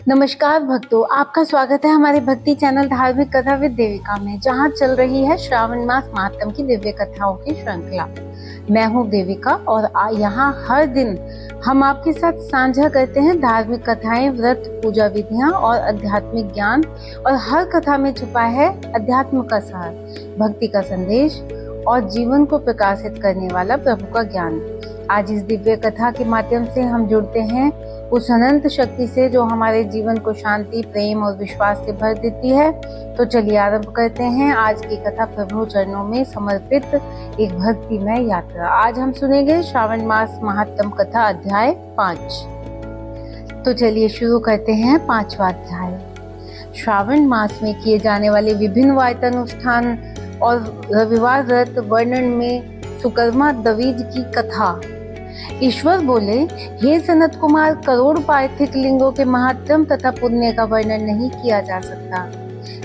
नमस्कार भक्तों, आपका स्वागत है हमारे भक्ति चैनल धार्मिक कथा विद देविका में, जहां चल रही है श्रावण मास महात्म की दिव्य कथाओं की श्रृंखला। मैं हूं देविका और यहां हर दिन हम आपके साथ साझा करते हैं धार्मिक कथाएं, व्रत, पूजा विधियां और आध्यात्मिक ज्ञान। और हर कथा में छुपा है अध्यात्म का सार, भक्ति का संदेश और जीवन को प्रकाशित करने वाला प्रभु का ज्ञान। आज इस दिव्य कथा के माध्यम से हम जुड़ते हैं उस अनंत शक्ति से जो हमारे जीवन को शांति, प्रेम और विश्वास से भर देती है। तो चलिए आरंभ करते हैं आज की कथा, प्रभु चरणों में समर्पित एक भक्तिमय यात्रा। आज हम सुनेंगे श्रावण मास महात्म कथा अध्याय 5। तो चलिए शुरू करते हैं 5वां अध्याय। श्रावण मास में किए जाने वाले विभिन्न वायतानुष्ठान और रविवार व्रत वर्णन में सुकर्मा द्विज की कथा। ईश्वर बोले, हे सनत कुमार, करोड़ पार्थिक लिंगों के महात्म तथा पुण्य का वर्णन नहीं किया जा सकता।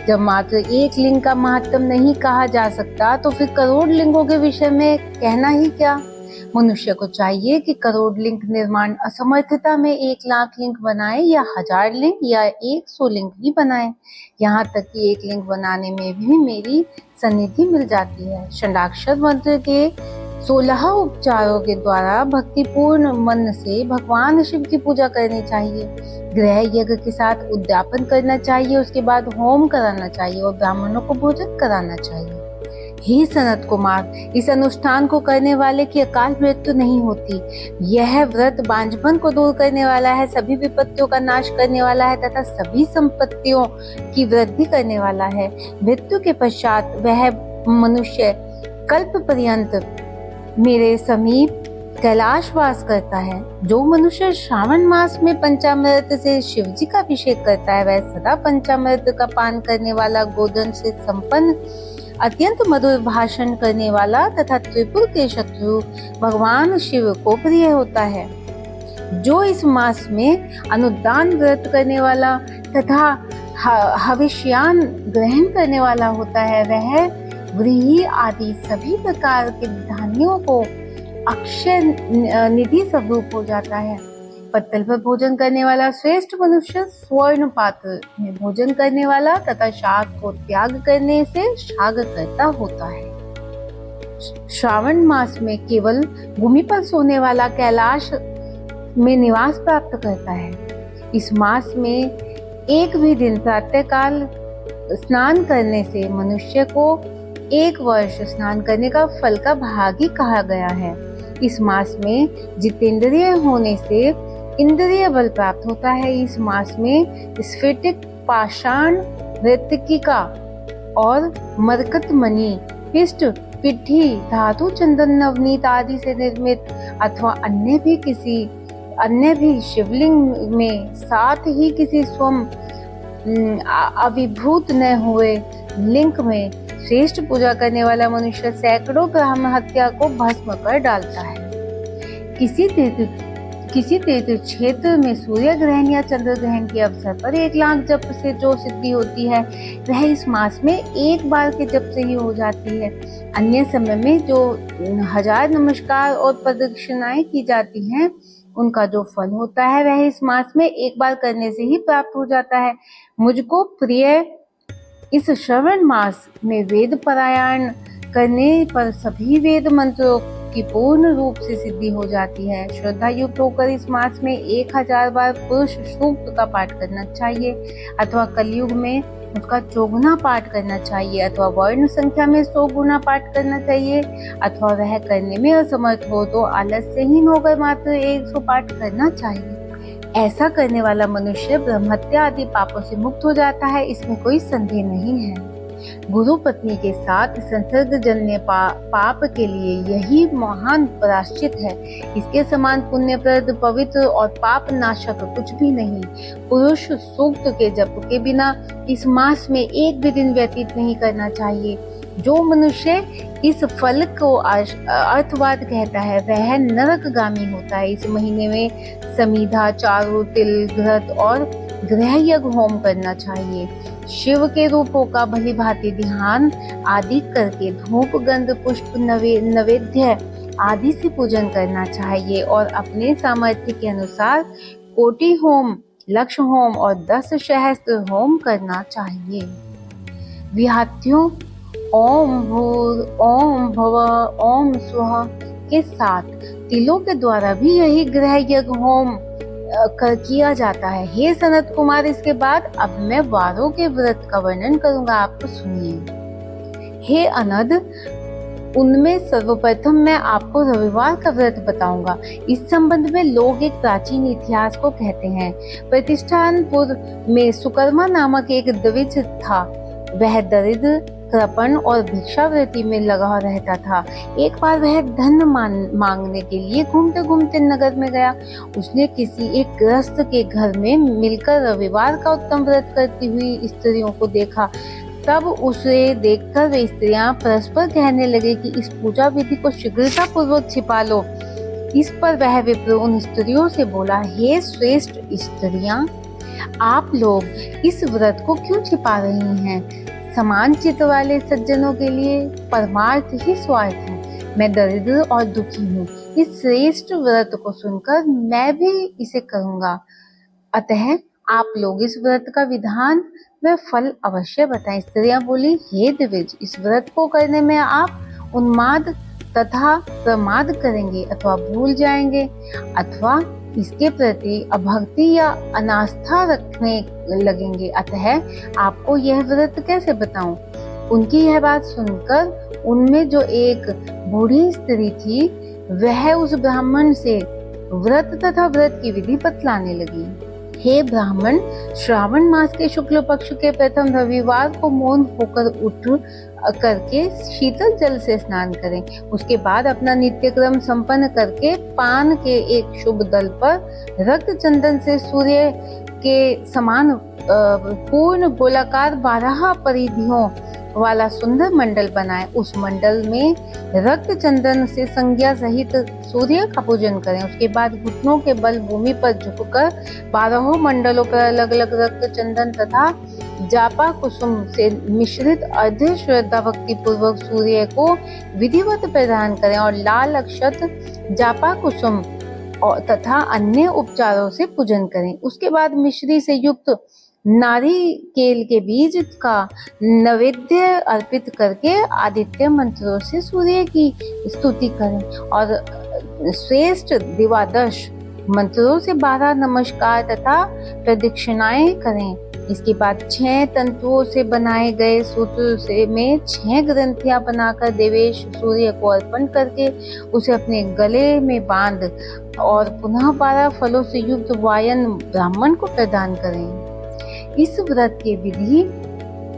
जब मात्र एक लिंग का महात्म नहीं कहा जा सकता तो फिर करोड़ लिंगों के विषय में कहना ही क्या। मनुष्य को चाहिए कि करोड़ लिंग निर्माण असमर्थता में 1 लाख लिंग बनाए या 1000 लिंग या 100 लिंग भी बनाए। यहाँ तक कि 1 लिंग बनाने में भी मेरी सन्निधि मिल जाती है। षडाक्षर मंत्र के 16 उपचारों के द्वारा भक्तिपूर्ण मन से भगवान शिव की पूजा करनी चाहिए। गृह यज्ञ के साथ उद्यापन करना चाहिए, उसके बाद होम कराना चाहिए और ब्राह्मणों को भोजन कराना चाहिए। हे सनत कुमार, इस अनुष्ठान को करने वाले की अकाल मृत्यु नहीं होती। यह व्रत बांझपन को दूर करने वाला है, सभी विपत्तियों का नाश करने वाला है तथा सभी संपत्तियों की वृद्धि करने वाला है। मृत्यु के पश्चात वह मनुष्य कल्प पर्यंत मेरे समीप कैलाश वास करता है। जो मनुष्य श्रावण मास में पंचामृत से शिव जी का अभिषेक करता है, वह सदा पंचामृत का पान करने वाला, गोधन से संपन्न, अत्यंत मधुर भाषण करने वाला तथा त्रिपुर के शत्रु भगवान शिव को प्रिय होता है। जो इस मास में अनुदान व्रत करने वाला तथा हविष्यान ग्रहण करने वाला होता है, वह व्रीहि आदि सभी प्रकार के धान्यों को अक्षय निधि स्वरूप हो जाता है। पत्तल पर भोजन करने वाला श्रेष्ठ मनुष्य स्वर्ण पात्र में भोजन करने वाला तथा शाक को त्याग करने से शाग करता होता है। श्रावण मास में केवल भूमि पर सोने वाला कैलाश में निवास प्राप्त करता है। इस मास में एक भी दिन प्रातःकाल स्नान करने से मनुष्य को 1 वर्ष स्नान करने का फल का भागी कहा गया है। इस मास में जितेंद्रिय होने से इंद्रिय बल प्राप्त होता है। इस मास में स्फटिक, पाषाण, मृत्तिका और मरकत मणि, पिष्ट, पिट्ठी, धातु, चंदन, नवनीत आदि से निर्मित अथवा अन्य भी शिवलिंग में, साथ ही किसी स्वयं अभिभूत न हुए लिंग में श्रेष्ठ पूजा करने वाला मनुष्य सैकड़ों ब्रह्म हत्या को भस्म कर डालता है। किसी तीर्थ क्षेत्र में सूर्य ग्रहण या चंद्र ग्रहण के अवसर पर 1 लाख जप से जो सिद्धि होती है, वह इस मास में 1 बार के जप से ही हो जाती है। अन्य समय में जो 1000 नमस्कार और प्रदक्षिणाएं की जाती हैं, उनका जो फल होता है वह इस मास में 1 बार करने से ही प्राप्त हो जाता है। मुझको प्रिय इस श्रवण मास में वेद पारायण करने पर सभी वेद मंत्रों की पूर्ण रूप से सिद्धि हो जाती है। श्रद्धा युक्त होकर इस मास में 1000 बार पुरुष सूक्त का पाठ करना चाहिए अथवा कलयुग में उसका 4 गुना पाठ करना चाहिए अथवा वर्ण संख्या में 100 गुना पाठ करना चाहिए अथवा वह करने में असमर्थ हो तो आलस्यहीन होकर मात्र 100 पाठ करना चाहिए। ऐसा करने वाला मनुष्य ब्रह्महत्या आदि पापों से मुक्त हो जाता है, इसमें कोई संदेह नहीं है। गुरु पत्नी के साथ संसर्ग जन्य पाप के लिए यही महान प्रायश्चित है। इसके समान पुण्यप्रद, पवित्र और पाप नाशक कुछ भी नहीं। पुरुष सूक्त के जप के बिना इस मास में 1 भी दिन व्यतीत नहीं करना चाहिए। जो मनुष्य इस फल को अर्थवाद कहता है, वह नरकगामी होता है। इस महीने में समीधा, चारु, तिल, घृत और गृह यज्ञ होम करना चाहिए। शिव के रूपों का भली भांति ध्यान आदि करके धूप, गंध, पुष्प, नैवेद्य आदि से पूजन करना चाहिए और अपने सामर्थ्य के अनुसार कोटि होम लक्ष होम और 10 सहस्त्र होम करना चाहिए। विहात्यों ओम भूर ओम भव ओम स्वः के साथ तिलों के द्वारा भी यही ग्रह यज्ञ होम किया जाता है। हे सनत कुमार, इसके बाद अब मैं वारों के व्रत का वर्णन करूंगा, आपको सुनिए। हे अनद, उनमें सर्वप्रथम मैं आपको रविवार का व्रत बताऊंगा। इस संबंध में लोग एक प्राचीन इतिहास को कहते हैं। प्रतिष्ठानपुर में सुकर्मा नामक एक द्विज था। वह दरिद्र, कृपण और भिक्षावृत्ति में लगा रहता था। एक बार वह धन मांगने के लिए घूमते घूमते नगर में गया। उसने किसी एक गृहस्थ के घर में मिलकर रविवार का उत्तम व्रत करती हुई स्त्रियों को देखा। तब उसे देखकर वे स्त्रियां परस्पर कहने लगे कि इस पूजा विधि को शीघ्रता पूर्वक छिपा लो। इस पर वह विप्र उन स्त्रियों से बोला, हे श्रेष्ठ स्त्रियां, आप लोग इस व्रत को क्यों छिपा रही हैं? समान चित्त वाले सज्जनों के लिए परमार्थ ही स्वार्थ है। मैं दरिद्र और दुखी हूँ। इस श्रेष्ठ व्रत को सुनकर मैं भी इसे करूँगा। अतः आप लोग इस व्रत का विधान व फल अवश्य बताएं। स्त्रियां बोली, हे द्विज, इस व्रत को करने में आप उन्माद तथा प्रमाद करेंगे अथवा भूल जाएंगे अथवा इसके प्रति अभक्ति या अनास्था रखने लगेंगे। अतः आपको यह व्रत कैसे बताऊं? उनकी यह बात सुनकर उनमें जो एक बूढ़ी स्त्री थी वह उस ब्राह्मण से व्रत तथा व्रत की विधि बतलाने लगी। हे ब्राह्मण, श्रावण मास के शुक्ल पक्ष के प्रथम रविवार को मौन होकर उठ करके शीतल जल से स्नान करें। उसके बाद अपना नित्य क्रम संपन्न करके पान के एक शुभ दल पर रक्त चंदन से सूर्य के समान पूर्ण गोलाकार 12 परिधियों वाला सुंदर मंडल बनाएं। उस मंडल में रक्त चंदन से संज्ञा सहित सूर्य का पूजन करें। उसके बाद घुटनों के बल भूमि पर झुककर 12 मंडलों पर अलग अलग रक्त चंदन तथा जापा कुसुम से मिश्रित अर्ध श्रद्धा भक्ति पूर्वक सूर्य को विधिवत प्रदान करें और लाल अक्षत, जापा कुसुम तथा अन्य उपचारों से पूजन करें। उसके बाद मिश्री से युक्त नारिकेल के बीज का नैवेद्य अर्पित करके आदित्य मंत्रों से सूर्य की स्तुति करें और श्रेष्ठ दिवादश मंत्रों से 12 नमस्कार तथा प्रदक्षिणाएं करें। इसके बाद 6 तंतुओं से बनाए गए सूत्र से में 6 ग्रंथियां बनाकर देवेश सूर्य को अर्पण करके उसे अपने गले में बांध और पुनः 12 फलों से युक्त वायन ब्राह्मण को प्रदान करें। इस व्रत के विधि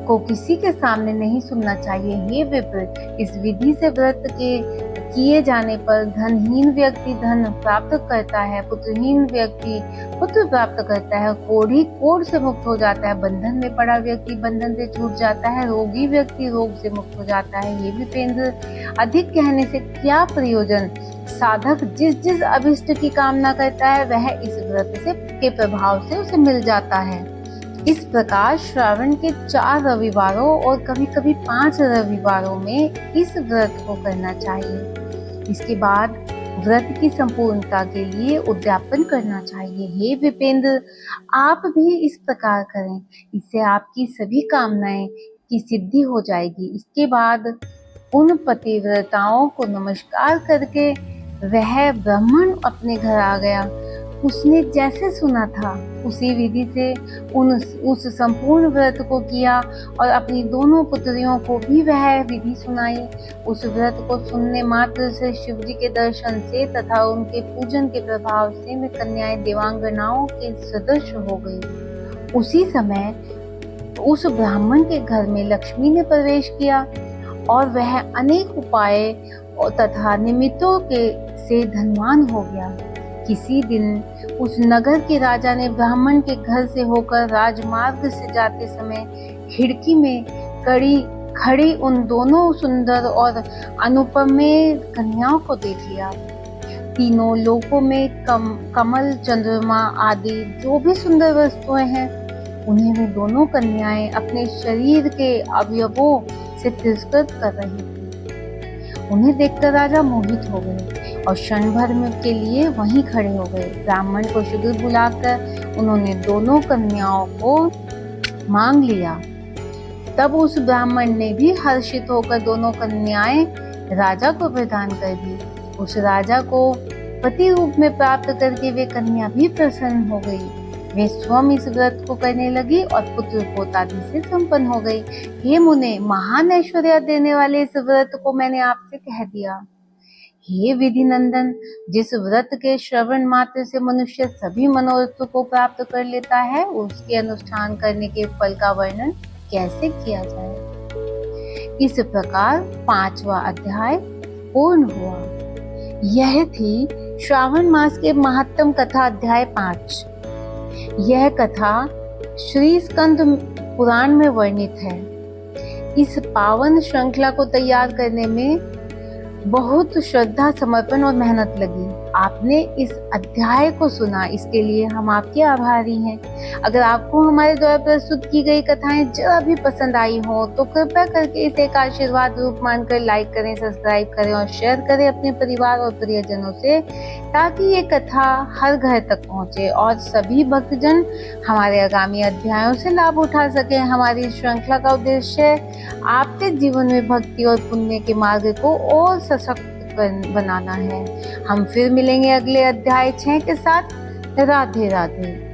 को किसी के सामने नहीं सुनना चाहिए। हे विप्र, इस विधि से व्रत के किए जाने पर धनहीन व्यक्ति धन प्राप्त करता है, पुत्रहीन व्यक्ति पुत्र प्राप्त करता है, कोढ़ी कोढ़ से मुक्त हो जाता है, बंधन में पड़ा व्यक्ति बंधन से छूट जाता है, रोगी व्यक्ति रोग से मुक्त हो जाता है। ये विपेंद्र, अधिक कहने से क्या प्रयोजन? साधक जिस जिस अभिष्ट की कामना करता है वह इस व्रत से के प्रभाव से उसे मिल जाता है। इस प्रकार श्रावण के 4 रविवारों और कभी कभी 5 रविवारों में इस व्रत को करना चाहिए। इसके बाद व्रत की संपूर्णता के लिए उद्यापन करना चाहिए। हे विपेंद्र, आप भी इस प्रकार करें, इससे आपकी सभी कामनाएं की सिद्धि हो जाएगी। इसके बाद उन पतिव्रताओं को नमस्कार करके वह ब्राह्मण अपने घर आ गया। उसने जैसे सुना था उसी विधि से उस संपूर्ण व्रत को किया और अपनी दोनों पुत्रियों को भी वह विधि सुनाई। उस व्रत को सुनने मात्र से शिव जी के दर्शन से तथा उनके पूजन के प्रभाव से वे कन्याएं देवांगनाओं के सदृश हो गई। उसी समय उस ब्राह्मण के घर में लक्ष्मी ने प्रवेश किया और वह अनेक उपाय तथा निमित्तों के से धनवान हो गया। किसी दिन उस नगर के राजा ने ब्राह्मण के घर से होकर राजमार्ग से जाते समय खिड़की में खड़ी उन दोनों सुंदर और अनुपमेय कन्याओं को देख लिया। तीनों लोकों में कमल, चंद्रमा आदि जो भी सुंदर वस्तुएं हैं उन्हें वे दोनों कन्याएं अपने शरीर के अवयवों से तिरस्कृत कर रही थी। उन्हें देखकर राजा मोहित हो गए और क्षण भर में के लिए वहीं खड़े हो गए। ब्राह्मण को शीघ्र बुलाकर उन्होंने दोनों कन्याओं को मांग लिया। तब उस ब्राह्मण ने भी हर्षित होकर दोनों कन्याएं राजा को प्रदान कर दी। उस राजा को पति रूप में प्राप्त करके वे कन्या भी प्रसन्न हो गई। वे स्वयं इस व्रत को करने लगी और पुत्र पोतादि से संपन्न हो गई। हे मुने, महान ऐश्वर्य देने वाले इस व्रत को मैंने आपसे कह दिया। हे विधि नंदन, जिस व्रत के श्रवण मात्र से मनुष्य सभी मनोरथ को प्राप्त कर लेता है, उसके अनुष्ठान करने के फल का वर्णन कैसे किया जाए। इस प्रकार 5वां अध्याय पूर्ण हुआ। यह थी श्रावण मास के महात्म कथा अध्याय 5। यह कथा श्री स्कंद पुराण में वर्णित है। इस पावन श्रृंखला को तैयार करने में बहुत श्रद्धा, समर्पण और मेहनत लगी। आपने इस अध्याय को सुना, इसके लिए हम आपके आभारी हैं। अगर आपको हमारे द्वारा प्रस्तुत की गई कथाएं जरा भी पसंद आई हो तो कृपया करके इसे एक आशीर्वाद रूप मानकर लाइक करें, सब्सक्राइब करें और शेयर करें अपने परिवार और प्रियजनों से, ताकि ये कथा हर घर तक पहुंचे और सभी भक्तजन हमारे आगामी अध्यायों से लाभ उठा सकें। हमारी श्रृंखला का उद्देश्य आपके जीवन में भक्ति और पुण्य के मार्ग को और सशक्त बनाना है। हम फिर मिलेंगे अगले अध्याय 6 के साथ। राधे राधे।